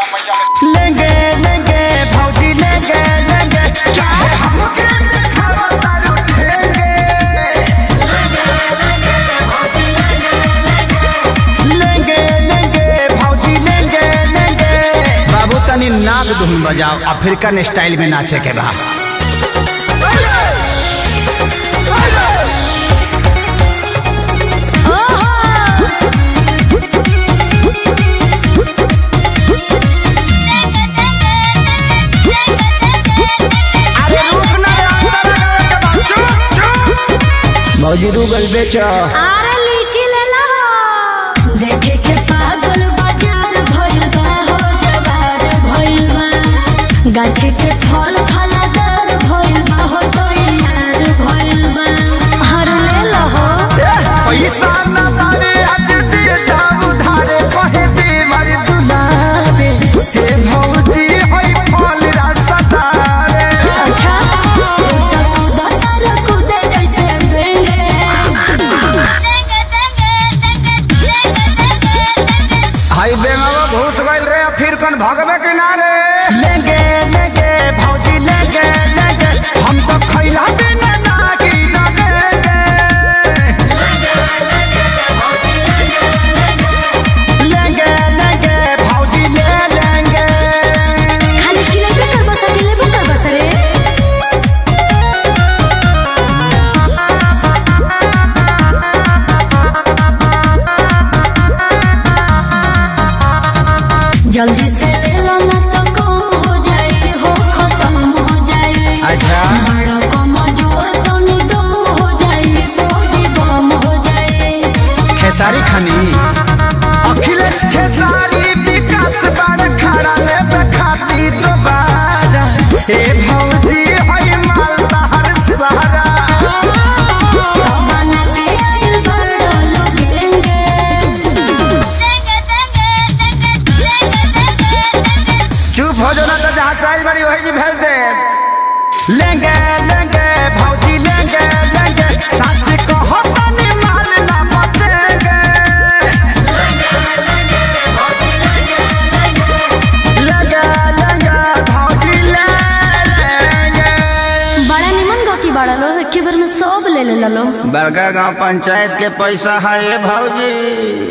लेंगे लेंगे भौजी लेंगे लेंगे क्या है हमके दिखावा तारू ठेंगे लेंगे लेंगे भौजी लेंगे लेंगे। बाबू तनी नाग धुन बजाओ, अफ्रीकन स्टाइल में नाचे के बा। भौजी रूगल बेचो आरे लीची ले लो, देखे के पागल बाजार भइल बा हो जवार भइल बा, गाछी के फल फलादार भइल बा हो तो यार भइल बा। हर ले लो हो पैसा न बारे आज दे दाम उधारे कहे दे मार दुलारे हे भौजी होई फल रसदारे। अच्छा कूदे जैसे बेंगे हाई बेंगावा घुस गइल रे, फिर कन भगवे किनारे। लेंगे लेंगे भौजी लेंगे लेंगे हम तो खैला बिना ना की लगेंगे। लेंगे लेंगे भौजी ले लेंगे। खाली छिले कर बस अकेले कर बस रे। जल्दी से ले लो ना तो कम हो जाए हो, खत्म हो जाए। अच्छा बड़ा कम जोर तो निगम हो जाए, बॉडी बम हो जाए। खेसारी खानी अखिलेश खेसारी विकास बार खड़ा ले खाती दोबारा हे भौजी होई माल तहर सहारा। बना के आइल बड़ा लोगेंगे चुप हो जाना तो जहाँ साइज बड़ी वही जी भेज दे। लेंगे लेंगे भौजी लेंगे लेंगे सच कहो तनी माल ना बचेंगे। लेंगे लेंगे भौजी लेंगे ले लेंगे। बड़ा निमन गो की बड़ा लो, एक बार में सब ले ले लो। बड़का गांव पंचायत के पैसा है भौजी।